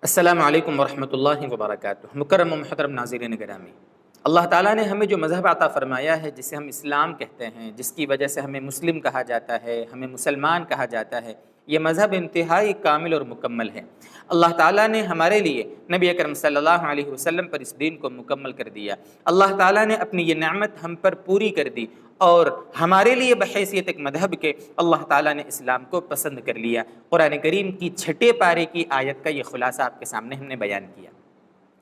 السلام علیکم ورحمۃ اللہ وبرکاتہ۔ مکرم و محترم ناظرین گرامی، اللہ تعالیٰ نے ہمیں جو مذہب عطا فرمایا ہے، جسے ہم اسلام کہتے ہیں، جس کی وجہ سے ہمیں مسلم کہا جاتا ہے، ہمیں مسلمان کہا جاتا ہے، یہ مذہب انتہائی کامل اور مکمل ہے۔ اللہ تعالیٰ نے ہمارے لیے نبی اکرم صلی اللہ علیہ وسلم پر اس دین کو مکمل کر دیا۔ اللہ تعالیٰ نے اپنی یہ نعمت ہم پر پوری کر دی اور ہمارے لیے بحیثیت ایک مذہب کے اللہ تعالیٰ نے اسلام کو پسند کر لیا۔ قرآن کریم کی 6 پارے کی آیت کا یہ خلاصہ آپ کے سامنے ہم نے بیان کیا۔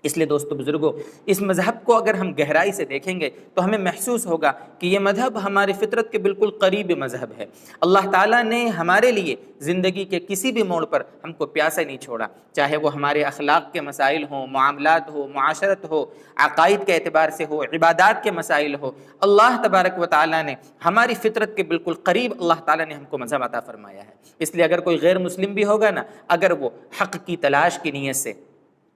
اس لیے دوستو بزرگوں، اس مذہب کو اگر ہم گہرائی سے دیکھیں گے تو ہمیں محسوس ہوگا کہ یہ مذہب ہماری فطرت کے بالکل قریب مذہب ہے۔ اللہ تعالیٰ نے ہمارے لیے زندگی کے کسی بھی موڑ پر ہم کو پیاسا نہیں چھوڑا، چاہے وہ ہمارے اخلاق کے مسائل ہوں، معاملات ہو، معاشرت ہو، عقائد کے اعتبار سے ہو، عبادات کے مسائل ہو۔ اللہ تبارک و تعالیٰ نے ہماری فطرت کے بالکل قریب اللہ تعالیٰ نے ہم کو مذہب عطا فرمایا ہے۔ اس لیے اگر کوئی غیر مسلم بھی ہوگا نا، اگر وہ حق کی تلاش کی نیت سے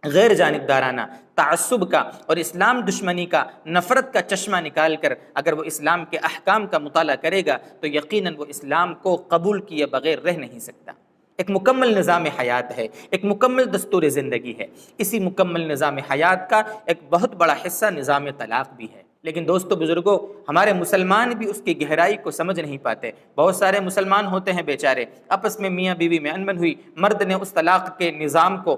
غیر جانبدارانہ تعصب کا اور اسلام دشمنی کا، نفرت کا چشمہ نکال کر اگر وہ اسلام کے احکام کا مطالعہ کرے گا تو یقیناً وہ اسلام کو قبول کیے بغیر رہ نہیں سکتا۔ ایک مکمل نظام حیات ہے، ایک مکمل دستور زندگی ہے۔ اسی مکمل نظام حیات کا ایک بہت بڑا حصہ نظام طلاق بھی ہے۔ لیکن دوستو بزرگوں، ہمارے مسلمان بھی اس کی گہرائی کو سمجھ نہیں پاتے۔ بہت سارے مسلمان ہوتے ہیں بیچارے، آپس میں میاں بیوی میں انبن ہوئی، مرد نے اس طلاق کے نظام کو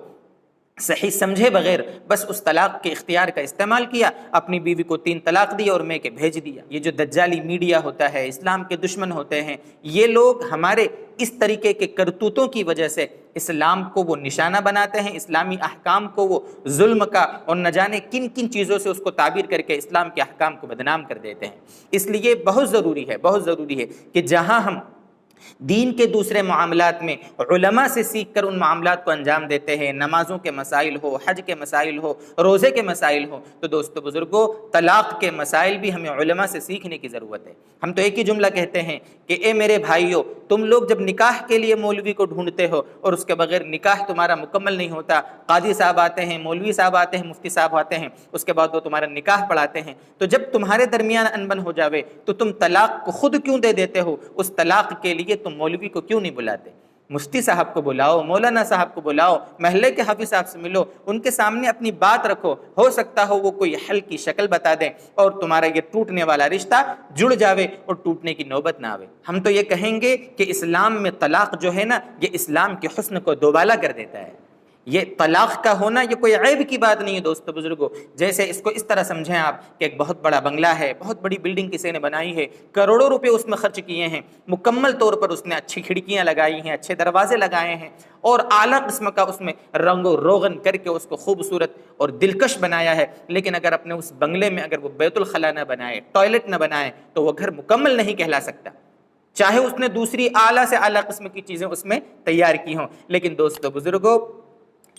صحیح سمجھے بغیر بس اس طلاق کے اختیار کا استعمال کیا، اپنی بیوی کو 3 طلاق دی اور میں کے بھیج دیا۔ یہ جو دجالی میڈیا ہوتا ہے، اسلام کے دشمن ہوتے ہیں، یہ لوگ ہمارے اس طریقے کے کرتوتوں کی وجہ سے اسلام کو وہ نشانہ بناتے ہیں، اسلامی احکام کو وہ ظلم کا اور نہ جانے کن کن چیزوں سے اس کو تعبیر کر کے اسلام کے احکام کو بدنام کر دیتے ہیں۔ اس لیے بہت ضروری ہے کہ جہاں ہم دین کے دوسرے معاملات میں علماء سے سیکھ کر ان معاملات کو انجام دیتے ہیں، نمازوں کے مسائل ہو، حج کے مسائل ہو، روزے کے مسائل ہو، تو دوستو بزرگوں، طلاق کے مسائل بھی ہمیں علماء سے سیکھنے کی ضرورت ہے۔ ہم تو ایک ہی جملہ کہتے ہیں کہ اے میرے بھائیو، تم لوگ جب نکاح کے لیے مولوی کو ڈھونڈتے ہو اور اس کے بغیر نکاح تمہارا مکمل نہیں ہوتا، قاضی صاحب آتے ہیں، مولوی صاحب آتے ہیں، مفتی صاحب آتے ہیں، اس کے بعد وہ تمہارا نکاح پڑھاتے ہیں، تو جب تمہارے درمیان انبن ہو جاوے تو تم طلاق کو خود کیوں دے دیتے ہو؟ اس طلاق کے لیے تم مولوی کو کیوں نہیں بلاتے؟ مفتی صاحب کو بلاؤ، مولانا صاحب کو بلاؤ، محلے کے حافظ صاحب سے ملو، ان کے سامنے اپنی بات رکھو، ہو سکتا ہو وہ کوئی حل کی شکل بتا دیں اور تمہارا یہ ٹوٹنے والا رشتہ جڑ جاوے اور ٹوٹنے کی نوبت نہ آوے۔ ہم تو یہ کہیں گے کہ اسلام میں طلاق جو ہے نا، یہ اسلام کے حسن کو دوبالا کر دیتا ہے۔ یہ طلاق کا ہونا یہ کوئی عیب کی بات نہیں ہے دوستو بزرگوں۔ جیسے اس کو اس طرح سمجھیں آپ کہ ایک بہت بڑا بنگلہ ہے، بہت بڑی بلڈنگ کسی نے بنائی ہے، کروڑوں روپے اس میں خرچ کیے ہیں، مکمل طور پر اس نے اچھی کھڑکیاں لگائی ہیں، اچھے دروازے لگائے ہیں اور اعلیٰ قسم کا اس میں رنگ و روغن کر کے اس کو خوبصورت اور دلکش بنایا ہے، لیکن اگر اپنے اس بنگلے میں اگر وہ بیت الخلاء نہ بنائے، ٹوائلٹ نہ بنائے تو وہ گھر مکمل نہیں کہلا سکتا، چاہے اس نے دوسری اعلیٰ سے اعلیٰ قسم کی چیزیں اس میں تیار کی ہوں۔ لیکن دوستو بزرگوں،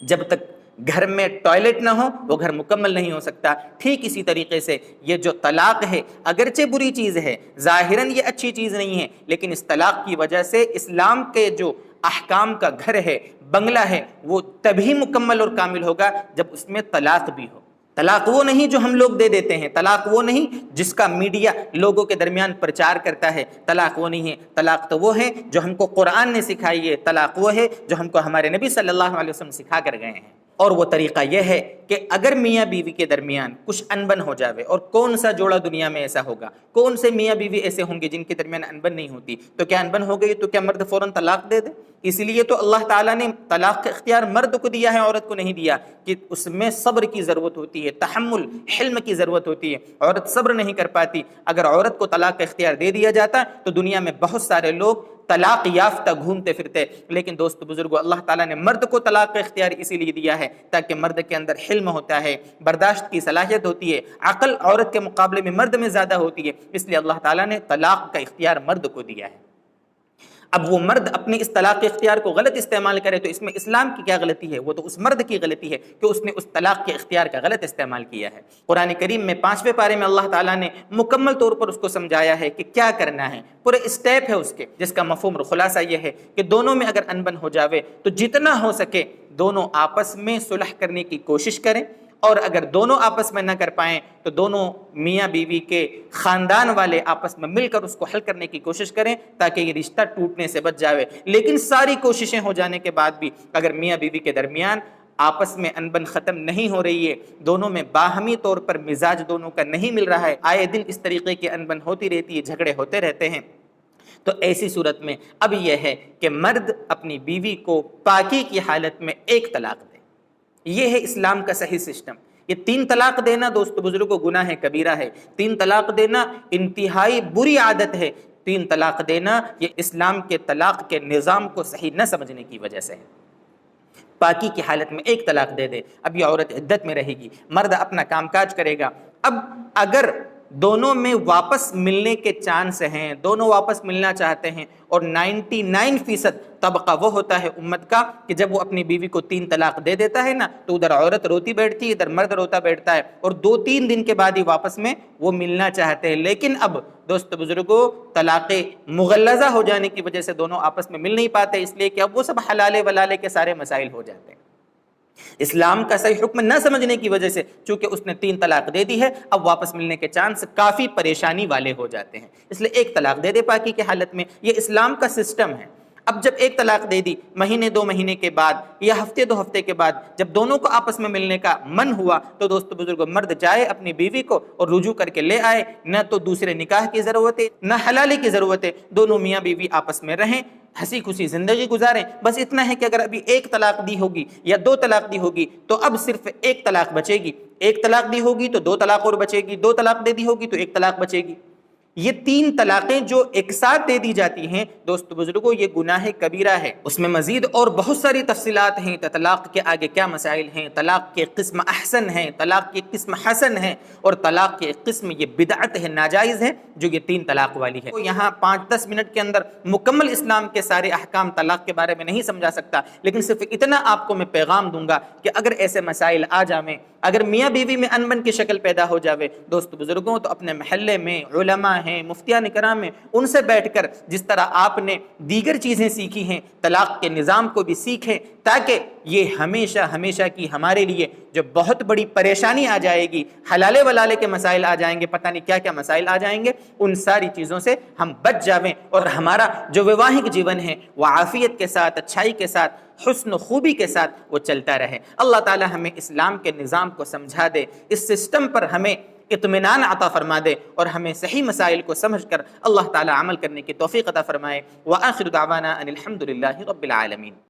جب تک گھر میں ٹوائلٹ نہ ہو وہ گھر مکمل نہیں ہو سکتا۔ ٹھیک اسی طریقے سے یہ جو طلاق ہے، اگرچہ بری چیز ہے، ظاہراً یہ اچھی چیز نہیں ہے، لیکن اس طلاق کی وجہ سے اسلام کے جو احکام کا گھر ہے، بنگلہ ہے، وہ تبھی مکمل اور کامل ہوگا جب اس میں طلاق بھی ہو۔ طلاق وہ نہیں جو ہم لوگ دے دیتے ہیں، طلاق وہ نہیں جس کا میڈیا لوگوں کے درمیان پرچار کرتا ہے، طلاق وہ نہیں ہے۔ طلاق تو وہ ہے جو ہم کو قرآن نے سکھائی ہے، طلاق وہ ہے جو ہم کو ہمارے نبی صلی اللہ علیہ وسلم سکھا کر گئے ہیں۔ اور وہ طریقہ یہ ہے کہ اگر میاں بیوی کے درمیان کچھ انبن ہو جاوے، اور کون سا جوڑا دنیا میں ایسا ہوگا، کون سے میاں بیوی ایسے ہوں گے جن کے درمیان انبن نہیں ہوتی، تو کیا انبن ہو گئی تو کیا مرد فوراً طلاق دے دے؟ اس لیے تو اللہ تعالیٰ نے طلاق کا اختیار مرد کو دیا ہے، عورت کو نہیں دیا، کہ اس میں صبر کی ضرورت ہوتی ہے، تحمل، حلم کی ضرورت ہوتی ہے۔ عورت صبر نہیں کر پاتی۔ اگر عورت کو طلاق کا اختیار دے دیا جاتا تو دنیا میں بہت سارے لوگ طلاق یافتہ گھومتے پھرتے، لیکن دوست بزرگوں، اللہ تعالیٰ نے مرد کو طلاق کا اختیار اسی لیے دیا ہے تاکہ مرد کے اندر حلم ہوتا ہے، برداشت کی صلاحیت ہوتی ہے، عقل عورت کے مقابلے میں مرد میں زیادہ ہوتی ہے، اس لیے اللہ تعالیٰ نے طلاق کا اختیار مرد کو دیا ہے۔ اب وہ مرد اپنی اس طلاق کے اختیار کو غلط استعمال کرے تو اس میں اسلام کی کیا غلطی ہے؟ وہ تو اس مرد کی غلطی ہے کہ اس نے اس طلاق کے اختیار کا غلط استعمال کیا ہے۔ قرآن کریم میں 5ویں پارے میں اللہ تعالیٰ نے مکمل طور پر اس کو سمجھایا ہے کہ کیا کرنا ہے، پورے اسٹیپ ہے اس کے، جس کا مفہوم اور خلاصہ یہ ہے کہ دونوں میں اگر انبن ہو جاوے تو جتنا ہو سکے دونوں آپس میں صلح کرنے کی کوشش کریں، اور اگر دونوں آپس میں نہ کر پائیں تو دونوں میاں بیوی کے خاندان والے آپس میں مل کر اس کو حل کرنے کی کوشش کریں تاکہ یہ رشتہ ٹوٹنے سے بچ جاوے۔ لیکن ساری کوششیں ہو جانے کے بعد بھی اگر میاں بیوی کے درمیان آپس میں انبن ختم نہیں ہو رہی ہے، دونوں میں باہمی طور پر مزاج دونوں کا نہیں مل رہا ہے، آئے دن اس طریقے کی انبن ہوتی رہتی ہے، جھگڑے ہوتے رہتے ہیں، تو ایسی صورت میں اب یہ ہے کہ مرد اپنی بیوی کو پاکی کی حالت میں ایک طلاق دے۔ یہ ہے اسلام کا صحیح سسٹم۔ یہ 3 طلاق دینا دوست بزرگوں گناہ کبیرہ ہے، 3 طلاق دینا انتہائی بری عادت ہے، 3 طلاق دینا یہ اسلام کے طلاق کے نظام کو صحیح نہ سمجھنے کی وجہ سے ہے۔ پاکی کی حالت میں ایک طلاق دے دے، اب یہ عورت عدت میں رہے گی، مرد اپنا کام کاج کرے گا۔ اب اگر دونوں میں واپس ملنے کے چانس ہیں، دونوں واپس ملنا چاہتے ہیں، اور 99% طبقہ وہ ہوتا ہے امت کا کہ جب وہ اپنی بیوی کو 3 طلاق دے دیتا ہے نا تو ادھر عورت روتی بیٹھتی ہے، ادھر مرد روتا بیٹھتا ہے، اور 2-3 دن کے بعد ہی واپس میں وہ ملنا چاہتے ہیں۔ لیکن اب دوست بزرگوں طلاق مغلظہ ہو جانے کی وجہ سے دونوں آپس میں مل نہیں پاتے، اس لیے کہ اب وہ سب حلالے ولالے کے سارے مسائل ہو جاتے ہیں۔ اسلام کا صحیح حکم نہ سمجھنے کی وجہ سے چونکہ اس نے 3 طلاق دے دی ہے، اب واپس ملنے کے چانس کافی پریشانی والے ہو جاتے ہیں، اس لیے ایک طلاق دے دے پاکی کی حالت میں۔ یہ اسلام کا سسٹم ہے۔ اب جب ایک طلاق دے دی، مہینے 2 مہینے کے بعد یا ہفتے 2 ہفتے کے بعد جب دونوں کو آپس میں ملنے کا من ہوا تو دوست بزرگوں مرد جائے اپنی بیوی کو اور رجوع کر کے لے آئے، نہ تو دوسرے نکاح کی ضرورت ہے نہ حلالی کی ضرورت ہے، دونوں میاں بیوی آپس میں رہیں، ہنسی خوشی زندگی گزاریں۔ بس اتنا ہے کہ اگر ابھی 1 طلاق دی ہوگی یا 2 طلاق دی ہوگی تو اب صرف 1 طلاق بچے گی، 1 طلاق دی ہوگی تو 2 طلاق اور بچے گی، 2 طلاق دے دی ہوگی تو 1 طلاق بچے گی۔ یہ 3 طلاقیں جو ایک ساتھ دے دی جاتی ہیں دوست بزرگوں یہ گناہ کبیرہ ہے۔ اس میں مزید اور بہت ساری تفصیلات ہیں، طلاق کے آگے کیا مسائل ہیں، طلاق کے قسم احسن ہیں، طلاق کے قسم حسن ہیں، اور طلاق کے قسم یہ بدعت ہے، ناجائز ہے جو یہ 3 طلاق والی ہے۔ یہاں 5-10 منٹ کے اندر مکمل اسلام کے سارے احکام طلاق کے بارے میں نہیں سمجھا سکتا، لیکن صرف اتنا آپ کو میں پیغام دوں گا کہ اگر ایسے مسائل آ جائیں، اگر میاں بیوی میں انبن کی شکل پیدا ہو جاوے دوست بزرگوں تو اپنے محلے میں علماء ہیں، مفتیان کرام ہیں، ان سے بیٹھ کر جس طرح آپ نے دیگر چیزیں سیکھی ہیں طلاق کے نظام کو بھی سیکھیں، تاکہ یہ ہمیشہ ہمیشہ کی ہمارے لیے جو بہت بڑی پریشانی آ جائے گی، حلالے ولالے کے مسائل آ جائیں گے، پتہ نہیں کیا کیا مسائل آ جائیں گے، ان ساری چیزوں سے ہم بچ جاویں اور ہمارا جو ویواہک جیون ہے وہ عافیت کے ساتھ، اچھائی کے ساتھ، حسن و خوبی کے ساتھ وہ چلتا رہے۔ اللہ تعالی ہمیں اسلام کے نظام کو سمجھا دے، اس سسٹم پر ہمیں اطمینان عطا فرما دے، اور ہمیں صحیح مسائل کو سمجھ کر اللہ تعالی عمل کرنے کی توفیق عطا فرمائے۔ وآخر دعوانا ان الحمد للہ رب العالمین۔